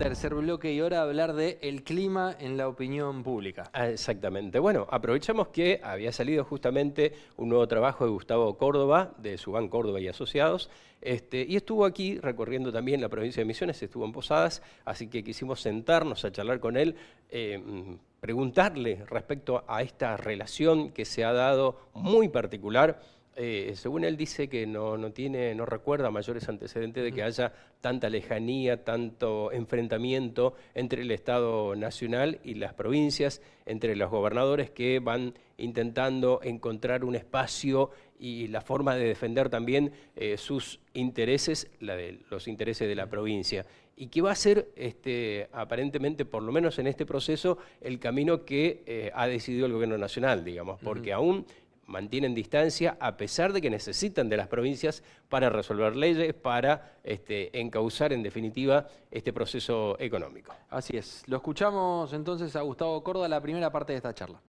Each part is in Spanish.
tercer bloque y hora hablar de el clima en la opinión pública. Exactamente. Bueno, aprovechamos que había salido justamente un nuevo trabajo de Gustavo Córdoba, de Subán Córdoba y Asociados, y estuvo aquí recorriendo también la provincia de Misiones, estuvo en Posadas, así que quisimos sentarnos a charlar con él, preguntarle respecto a esta relación que se ha dado muy particular. Según él dice que no recuerda mayores antecedentes de que haya tanta lejanía, tanto enfrentamiento entre el Estado Nacional y las provincias, entre los gobernadores que van intentando encontrar un espacio y la forma de defender también sus intereses, los intereses de la provincia. Y que va a ser, aparentemente, por lo menos en este proceso, el camino que ha decidido el gobierno nacional, digamos, porque aún mantienen distancia a pesar de que necesitan de las provincias para resolver leyes, para encauzar en definitiva este proceso económico. Así es. Lo escuchamos entonces a Gustavo Córdoba, la primera parte de esta charla.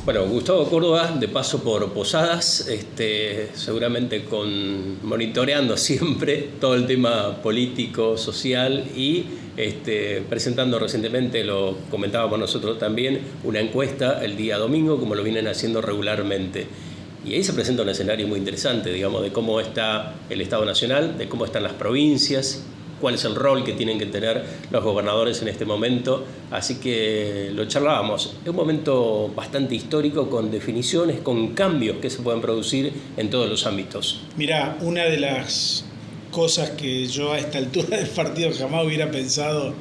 Bueno, Gustavo Córdoba, de paso por Posadas, seguramente monitoreando siempre todo el tema político, social y presentando recientemente, lo comentábamos nosotros también, una encuesta el día domingo, como lo vienen haciendo regularmente. Y ahí se presenta un escenario muy interesante, digamos, de cómo está el Estado Nacional, de cómo están las provincias, cuál es el rol que tienen que tener los gobernadores en este momento. Así que lo charlábamos. Es un momento bastante histórico, con definiciones, con cambios que se pueden producir en todos los ámbitos. Mirá, una de las cosas que yo a esta altura del partido jamás hubiera pensado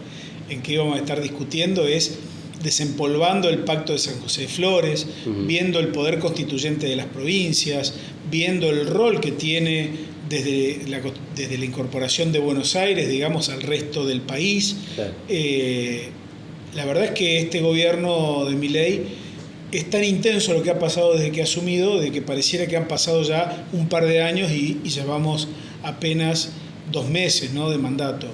en que íbamos a estar discutiendo es desempolvando el Pacto de San José de Flores, viendo el poder constituyente de las provincias, viendo el rol que tiene desde la incorporación de Buenos Aires, digamos, al resto del país. Claro. La verdad es que este gobierno de Milei es tan intenso lo que ha pasado desde que ha asumido, de que pareciera que han pasado ya un par de años y llevamos apenas 2 meses, ¿no?, de mandato.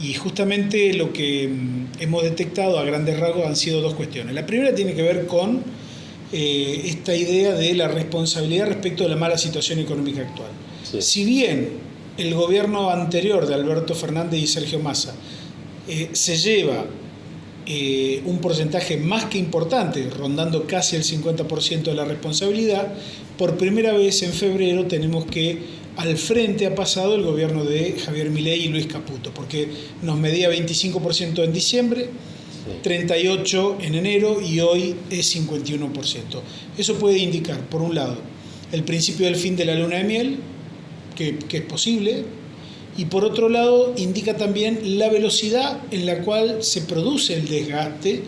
Y justamente lo que hemos detectado a grandes rasgos han sido 2 cuestiones. La primera tiene que ver con esta idea de la responsabilidad respecto de la mala situación económica actual. Sí. Si bien el gobierno anterior de Alberto Fernández y Sergio Massa se lleva un porcentaje más que importante, rondando casi el 50% de la responsabilidad, por primera vez en febrero tenemos que al frente ha pasado el gobierno de Javier Milei y Luis Caputo, porque nos medía 25% en diciembre, 38% en enero y hoy es 51%. Eso puede indicar, por un lado, el principio del fin de la luna de miel, que es posible, y por otro lado indica también la velocidad en la cual se produce el desgaste.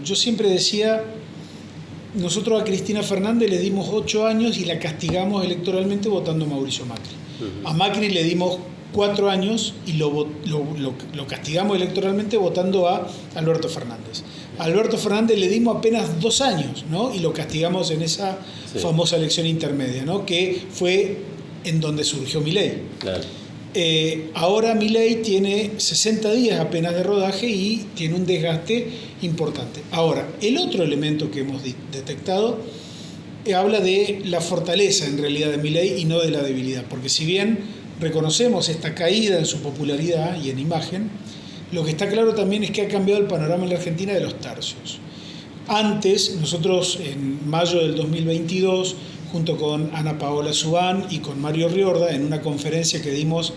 Yo siempre decía, nosotros a Cristina Fernández le dimos 8 años y la castigamos electoralmente votando a Mauricio Macri. A Macri le dimos 4 años y lo castigamos electoralmente votando a Alberto Fernández. A Alberto Fernández le dimos apenas 2 años, ¿no?, y lo castigamos en esa famosa elección intermedia, ¿no?, que fue en donde surgió Milei. Claro. Ahora Milei tiene 60 días apenas de rodaje y tiene un desgaste importante. Ahora, el otro elemento que hemos detectado habla de la fortaleza en realidad de Milei y no de la debilidad, porque si bien reconocemos esta caída en su popularidad y en imagen, lo que está claro también es que ha cambiado el panorama en la Argentina de los tercios. Antes, nosotros en mayo del 2022, junto con Ana Paola Subán y con Mario Riorda, en una conferencia que dimos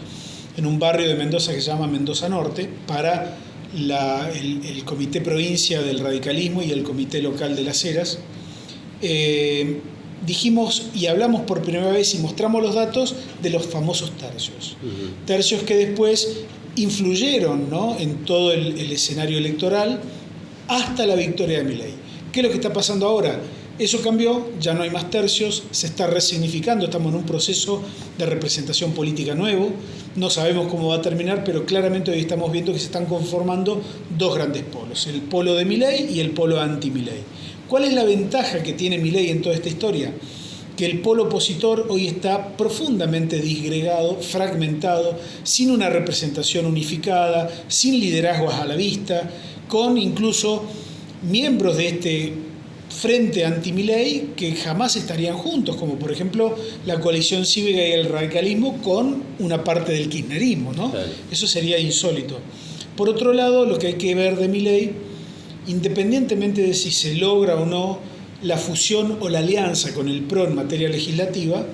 en un barrio de Mendoza que se llama Mendoza Norte, para el Comité Provincia del Radicalismo y el Comité Local de las Heras, dijimos y hablamos por primera vez y mostramos los datos de los famosos tercios. Tercios que después influyeron, ¿no?, en todo el escenario electoral hasta la victoria de Milei. ¿Qué es lo que está pasando ahora? Eso cambió, ya no hay más tercios, se está resignificando, estamos en un proceso de representación política nuevo, no sabemos cómo va a terminar, pero claramente hoy estamos viendo que se están conformando 2 grandes polos, el polo de Milei y el polo anti-Milei. ¿Cuál es la ventaja que tiene Milei en toda esta historia? Que el polo opositor hoy está profundamente disgregado, fragmentado, sin una representación unificada, sin liderazgos a la vista, con incluso miembros de este frente anti-Milei que jamás estarían juntos, como por ejemplo la coalición cívica y el radicalismo con una parte del kirchnerismo, ¿no? Claro. Eso sería insólito. Por otro lado, lo que hay que ver de Milei, independientemente de si se logra o no la fusión o la alianza con el PRO en materia legislativa,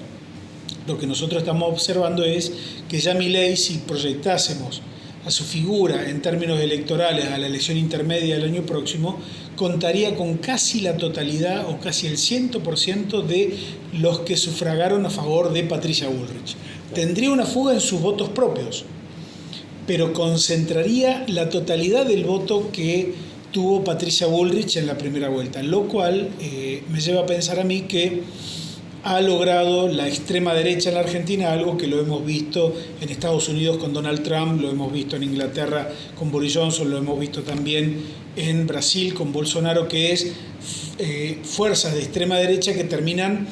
lo que nosotros estamos observando es que ya Milei, si proyectásemos a su figura en términos electorales a la elección intermedia del año próximo, contaría con casi la totalidad o casi el 100% de los que sufragaron a favor de Patricia Bullrich. Tendría una fuga en sus votos propios, pero concentraría la totalidad del voto que tuvo Patricia Bullrich en la primera vuelta, lo cual me lleva a pensar a mí que ha logrado la extrema derecha en la Argentina, algo que lo hemos visto en Estados Unidos con Donald Trump, lo hemos visto en Inglaterra con Boris Johnson, lo hemos visto también en Brasil con Bolsonaro, que es fuerzas de extrema derecha que terminan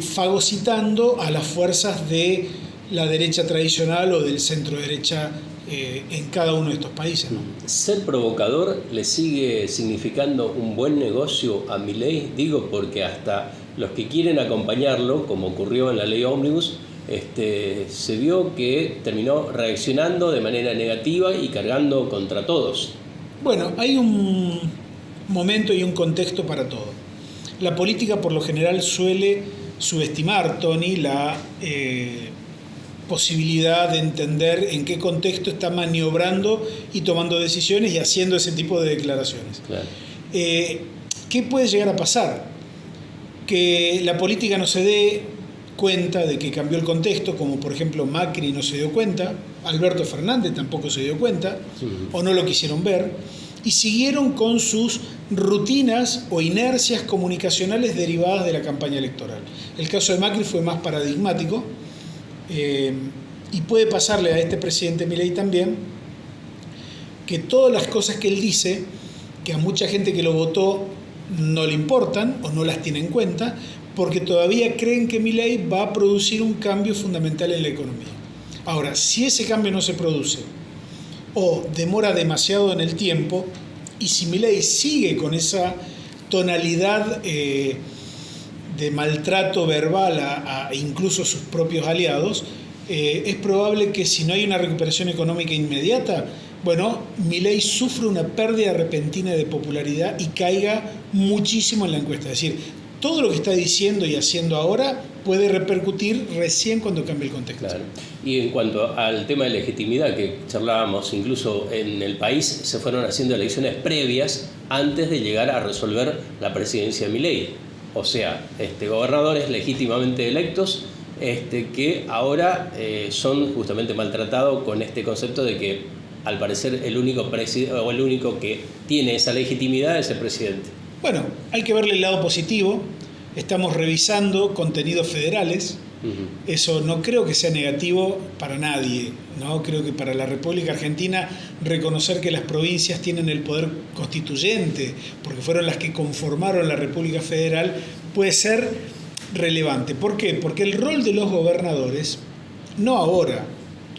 fagocitando a las fuerzas de la derecha tradicional o del centro derecha en cada uno de estos países, ¿no? ¿Ser provocador le sigue significando un buen negocio a Milei? Digo, porque hasta los que quieren acompañarlo, como ocurrió en la ley Ómnibus, se vio que terminó reaccionando de manera negativa y cargando contra todos. Bueno, hay un momento y un contexto para todo. La política por lo general suele subestimar, Tony, la posibilidad de entender en qué contexto está maniobrando y tomando decisiones y haciendo ese tipo de declaraciones. Claro. ¿Qué puede llegar a pasar? Que la política no se dé cuenta de que cambió el contexto, como por ejemplo Macri no se dio cuenta, Alberto Fernández tampoco se dio cuenta, o no lo quisieron ver, y siguieron con sus rutinas o inercias comunicacionales derivadas de la campaña electoral. El caso de Macri fue más paradigmático, y puede pasarle a este presidente Milei también, que todas las cosas que él dice, que a mucha gente que lo votó no le importan o no las tiene en cuenta, porque todavía creen que Milei va a producir un cambio fundamental en la economía. Ahora, si ese cambio no se produce o demora demasiado en el tiempo, y si Milei sigue con esa tonalidad de maltrato verbal a incluso sus propios aliados, es probable que si no hay una recuperación económica inmediata, bueno, Milei sufre una pérdida repentina de popularidad y caiga muchísimo en la encuesta. Es decir, todo lo que está diciendo y haciendo ahora puede repercutir recién cuando cambie el contexto. Claro. Y en cuanto al tema de legitimidad que charlábamos, incluso en el país se fueron haciendo elecciones previas antes de llegar a resolver la presidencia de Milei. O sea, gobernadores legítimamente electos que ahora son justamente maltratados con este concepto de que al parecer el único que tiene esa legitimidad es el presidente. Bueno, hay que verle el lado positivo. Estamos revisando contenidos federales. Eso no creo que sea negativo para nadie, ¿no? Creo que para la República Argentina reconocer que las provincias tienen el poder constituyente, porque fueron las que conformaron la República Federal, puede ser relevante. ¿Por qué? Porque el rol de los gobernadores, no ahora,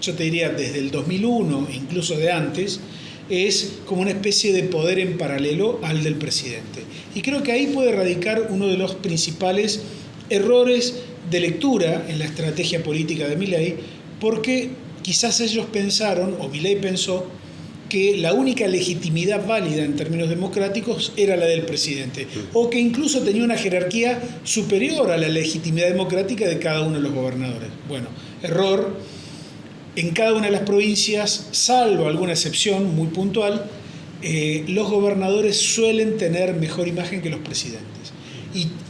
yo te diría desde el 2001, incluso de antes, es como una especie de poder en paralelo al del presidente. Y creo que ahí puede radicar uno de los principales errores de lectura en la estrategia política de Milei, porque quizás ellos pensaron, o Milei pensó, que la única legitimidad válida en términos democráticos era la del presidente, o que incluso tenía una jerarquía superior a la legitimidad democrática de cada uno de los gobernadores. Bueno, error. En cada una de las provincias, salvo alguna excepción muy puntual, los gobernadores suelen tener mejor imagen que los presidentes.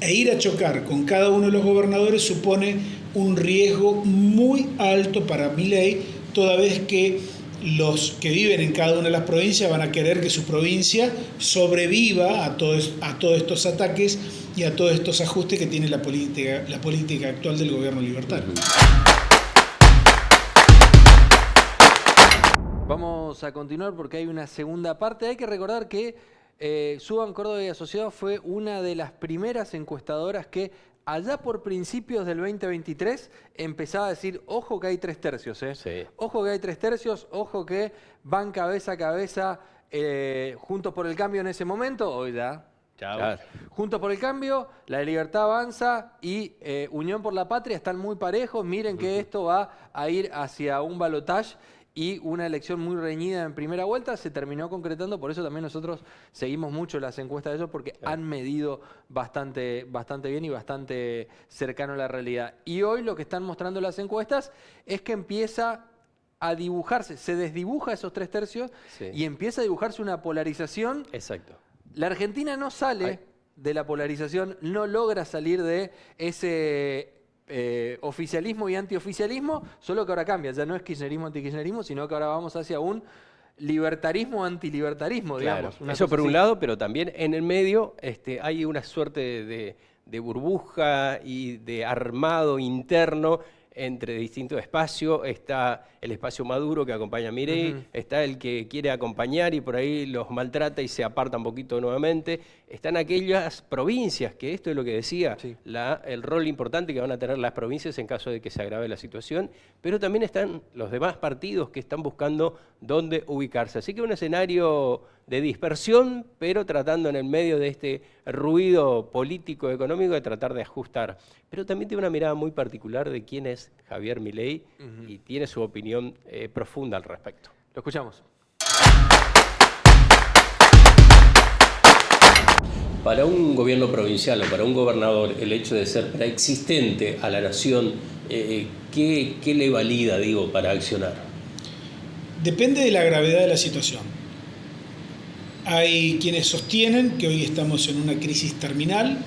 E ir a chocar con cada uno de los gobernadores supone un riesgo muy alto para Milei, toda vez que los que viven en cada una de las provincias van a querer que su provincia sobreviva a todos estos ataques y a todos estos ajustes que tiene la política actual del gobierno libertario. Vamos a continuar porque hay una segunda parte. Hay que recordar que Suban Córdoba y Asociados fue una de las primeras encuestadoras que allá por principios del 2023 empezaba a decir, ojo que hay 3/3, Sí. Ojo que hay 3/3, ojo que van cabeza a cabeza Juntos por el Cambio en ese momento. Hoy ya Chao. Claro. Juntos por el Cambio, La Libertad Avanza y Unión por la Patria están muy parejos. Miren que esto va a ir hacia un balotaje y una elección muy reñida en primera vuelta. Se terminó concretando, por eso también nosotros seguimos mucho las encuestas de ellos, porque han medido bastante bien y bastante cercano a la realidad. Y hoy lo que están mostrando las encuestas es que empieza a dibujarse, se desdibuja esos 3/3 y empieza a dibujarse una polarización. Exacto. La Argentina no sale de la polarización, no logra salir de ese oficialismo y antioficialismo, solo que ahora cambia, ya no es kirchnerismo, antikirchnerismo, sino que ahora vamos hacia un libertarismo, antilibertarismo, Claro. digamos. Eso por un lado, pero también en el medio hay una suerte de burbuja y de armado interno entre distintos espacios. Está el espacio Maduro que acompaña a Milei, está el que quiere acompañar y por ahí los maltrata y se aparta un poquito nuevamente. Están aquellas provincias, que esto es lo que decía, el rol importante que van a tener las provincias en caso de que se agrave la situación, pero también están los demás partidos que están buscando dónde ubicarse. Así que un escenario de dispersión, pero tratando en el medio de este ruido político, económico, de tratar de ajustar. Pero también tiene una mirada muy particular de quién es Javier Milei y tiene su opinión profunda al respecto. Lo escuchamos. Para un gobierno provincial o para un gobernador, el hecho de ser preexistente a la nación, ¿qué le valida, digo, para accionar? Depende de la gravedad de la situación. Hay quienes sostienen que hoy estamos en una crisis terminal.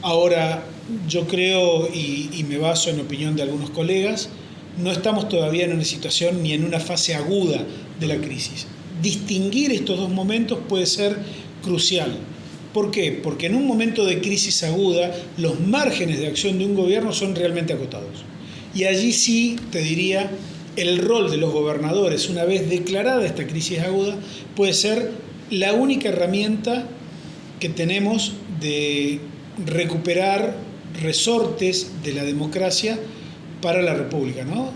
Ahora, yo creo, y me baso en la opinión de algunos colegas, no estamos todavía en una situación ni en una fase aguda de la crisis. Distinguir estos dos momentos puede ser crucial. ¿Por qué? Porque en un momento de crisis aguda, los márgenes de acción de un gobierno son realmente acotados. Y allí sí, te diría, el rol de los gobernadores, una vez declarada esta crisis aguda, puede ser la única herramienta que tenemos de recuperar resortes de la democracia para la República, ¿no?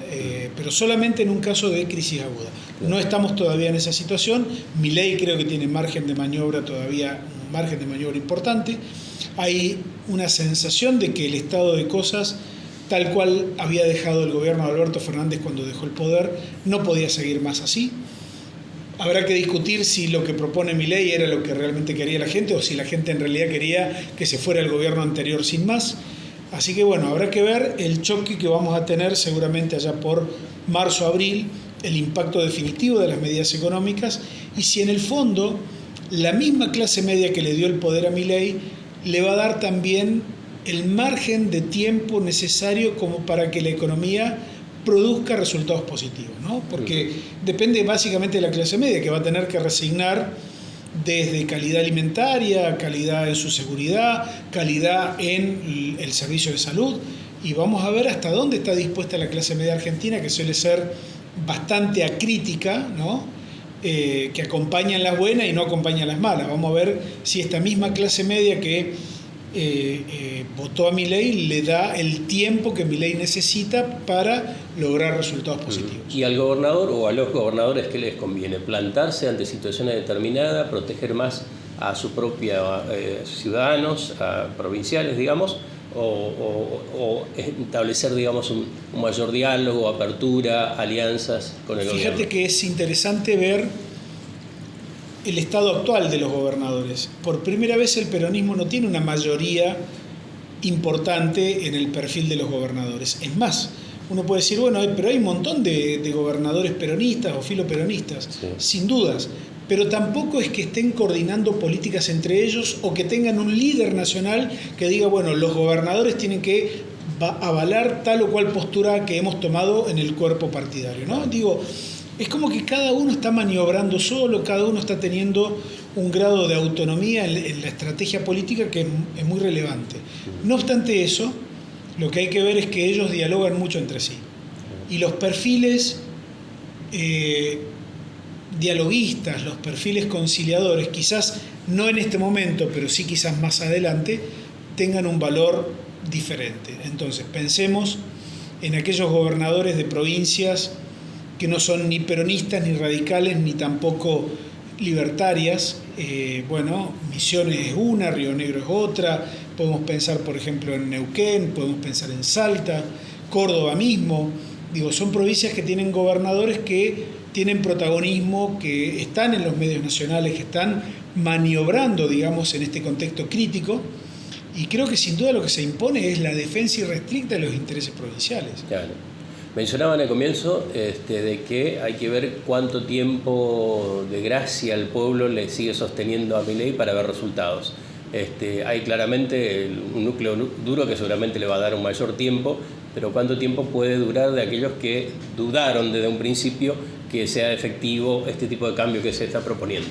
Pero solamente en un caso de crisis aguda. No estamos todavía en esa situación. Milei creo que tiene margen de maniobra todavía, un margen de maniobra importante. Hay una sensación de que el estado de cosas, tal cual había dejado el gobierno de Alberto Fernández cuando dejó el poder, no podía seguir más así. Habrá que discutir si lo que propone Milei era lo que realmente quería la gente o si la gente en realidad quería que se fuera el gobierno anterior sin más. Así que bueno, habrá que ver el choque que vamos a tener seguramente allá por marzo, abril, el impacto definitivo de las medidas económicas y si en el fondo la misma clase media que le dio el poder a Milei le va a dar también el margen de tiempo necesario como para que la economía produzca resultados positivos, ¿no? Porque depende básicamente de la clase media, que va a tener que resignar desde calidad alimentaria, calidad en su seguridad, calidad en el servicio de salud, y vamos a ver hasta dónde está dispuesta la clase media argentina, que suele ser bastante acrítica, ¿no? Que acompañan las buenas y no acompañan las malas. Vamos a ver si esta misma clase media que votó a Milei le da el tiempo que Milei necesita para lograr resultados positivos. ¿Y al gobernador o a los gobernadores qué les conviene? ¿Plantarse ante situaciones determinadas, proteger más a sus propios ciudadanos, a provinciales, digamos, o establecer, digamos, un mayor diálogo, apertura, alianzas con el gobierno? Fíjate que es interesante ver el estado actual de los gobernadores. Por primera vez el peronismo no tiene una mayoría importante en el perfil de los gobernadores. Es más, uno puede decir, bueno, pero hay un montón de gobernadores peronistas o filoperonistas, sin dudas, pero tampoco es que estén coordinando políticas entre ellos o que tengan un líder nacional que diga, bueno, los gobernadores tienen que avalar tal o cual postura que hemos tomado en el cuerpo partidario, ¿no? Digo, es como que cada uno está maniobrando solo, cada uno está teniendo un grado de autonomía en la estrategia política que es muy relevante. No obstante eso, lo que hay que ver es que ellos dialogan mucho entre sí. Y los perfiles dialoguistas, los perfiles conciliadores, quizás no en este momento, pero sí quizás más adelante, tengan un valor diferente. Entonces, pensemos en aquellos gobernadores de provincias que no son ni peronistas, ni radicales, ni tampoco libertarias, bueno, Misiones es una, Río Negro es otra, podemos pensar, por ejemplo, en Neuquén, podemos pensar en Salta, Córdoba mismo. Digo, son provincias que tienen gobernadores que tienen protagonismo, que están en los medios nacionales, que están maniobrando, digamos, en este contexto crítico. Y creo que sin duda lo que se impone es la defensa irrestricta de los intereses provinciales. Claro. Mencionaban al comienzo de que hay que ver cuánto tiempo de gracia el pueblo le sigue sosteniendo a Milei para ver resultados. Hay claramente un núcleo duro que seguramente le va a dar un mayor tiempo, pero ¿cuánto tiempo puede durar de aquellos que dudaron desde un principio que sea efectivo este tipo de cambio que se está proponiendo?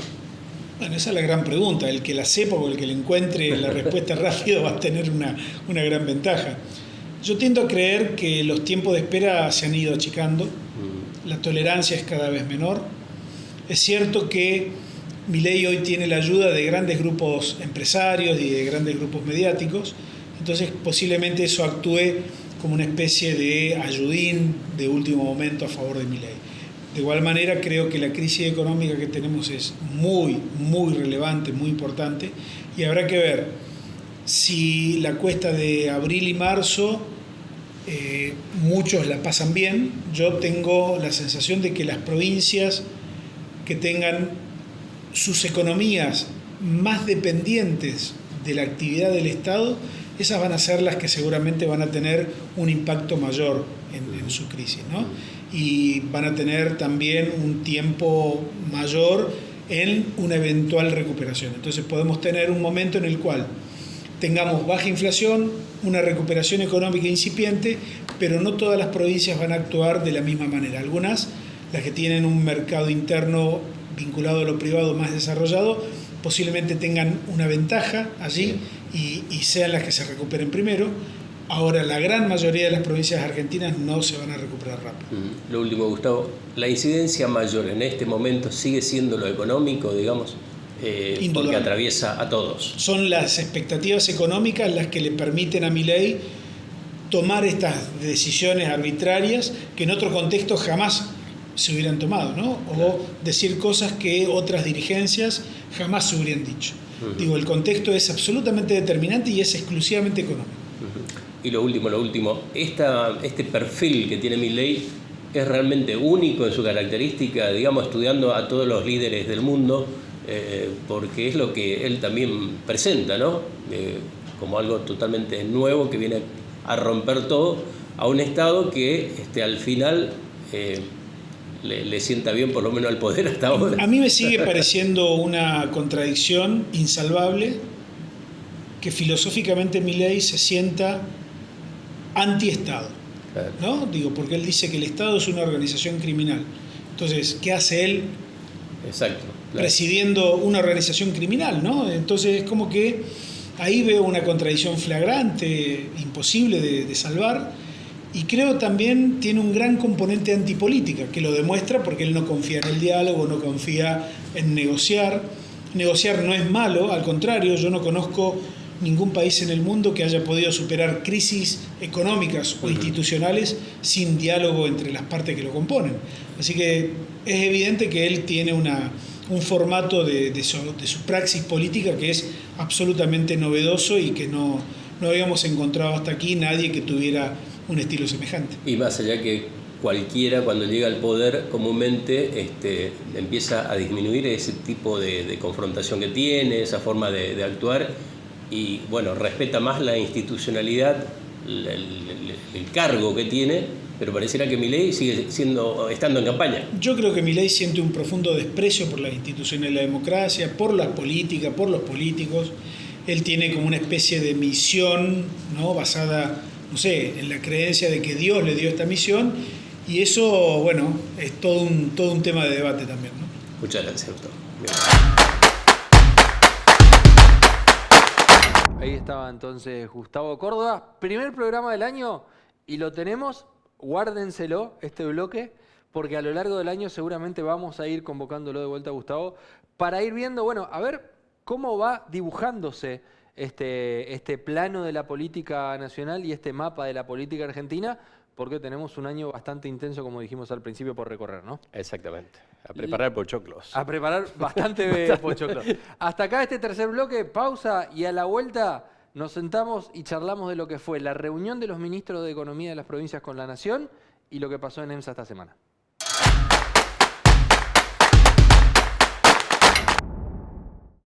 Bueno, esa es la gran pregunta. El que la sepa o el que le encuentre la respuesta rápido va a tener una gran ventaja. Yo tiendo a creer que los tiempos de espera se han ido achicando, la tolerancia es cada vez menor. Es cierto que Milei hoy tiene la ayuda de grandes grupos empresarios y de grandes grupos mediáticos, entonces posiblemente eso actúe como una especie de ayudín de último momento a favor de Milei. De igual manera, creo que la crisis económica que tenemos es muy, muy relevante, muy importante, y habrá que ver si la cuesta de abril y marzo muchos la pasan bien. Yo tengo la sensación de que las provincias que tengan sus economías más dependientes de la actividad del Estado, esas van a ser las que seguramente van a tener un impacto mayor en su crisis, ¿no? Y van a tener también un tiempo mayor en una eventual recuperación. Entonces podemos tener un momento en el cual tengamos baja inflación, una recuperación económica incipiente, pero no todas las provincias van a actuar de la misma manera. Algunas, las que tienen un mercado interno vinculado a lo privado más desarrollado, posiblemente tengan una ventaja allí y sean las que se recuperen primero. Ahora, la gran mayoría de las provincias argentinas no se van a recuperar rápido. Lo último, Gustavo, ¿la incidencia mayor en este momento sigue siendo lo económico, digamos? Porque atraviesa a todos. Son las expectativas económicas las que le permiten a Milei tomar estas decisiones arbitrarias que en otro contexto jamás se hubieran tomado, ¿no? O decir cosas que otras dirigencias jamás se hubieran dicho. Digo, el contexto es absolutamente determinante y es exclusivamente económico. Y lo último, este perfil que tiene Milei es realmente único en su característica, digamos, estudiando a todos los líderes del mundo, porque es lo que él también presenta, ¿no? Como algo totalmente nuevo que viene a romper todo a un Estado que al final le sienta bien, por lo menos al poder hasta ahora. A mí me sigue pareciendo una contradicción insalvable que filosóficamente Milei se sienta anti-Estado, ¿no? Digo, porque él dice que el Estado es una organización criminal. Entonces, ¿qué hace él? Exacto. Presidiendo una organización criminal, ¿no? Entonces, es como que ahí veo una contradicción flagrante, imposible de salvar, y creo también tiene un gran componente antipolítica, que lo demuestra porque él no confía en el diálogo, no confía en negociar. Negociar no es malo, al contrario, yo no conozco ningún país en el mundo que haya podido superar crisis económicas o institucionales sin diálogo entre las partes que lo componen. Así que es evidente que él tiene un formato de su praxis política que es absolutamente novedoso y que no habíamos encontrado hasta aquí nadie que tuviera un estilo semejante. Y más allá que cualquiera cuando llega al poder comúnmente empieza a disminuir ese tipo de confrontación que tiene, esa forma de actuar, y bueno, respeta más la institucionalidad, el cargo que tiene, pero pareciera que Milei sigue estando en campaña. Yo creo que Milei siente un profundo desprecio por las instituciones de la democracia, por la política, por los políticos. Él tiene como una especie de misión, ¿no? Basada, no sé, en la creencia de que Dios le dio esta misión, y eso, bueno, es todo un tema de debate también, ¿no? Muchas gracias, doctor. Ahí estaba entonces Gustavo Córdoba, primer programa del año, y lo tenemos, guárdenselo, este bloque, porque a lo largo del año seguramente vamos a ir convocándolo de vuelta a Gustavo, para ir viendo, bueno, a ver cómo va dibujándose este plano de la política nacional y este mapa de la política argentina, porque tenemos un año bastante intenso, como dijimos al principio, por recorrer, ¿no? Exactamente. A preparar pochoclos. A preparar bastante pochoclos. Hasta acá este tercer bloque, pausa y a la vuelta nos sentamos y charlamos de lo que fue la reunión de los ministros de Economía de las provincias con la Nación y lo que pasó en EMSA esta semana.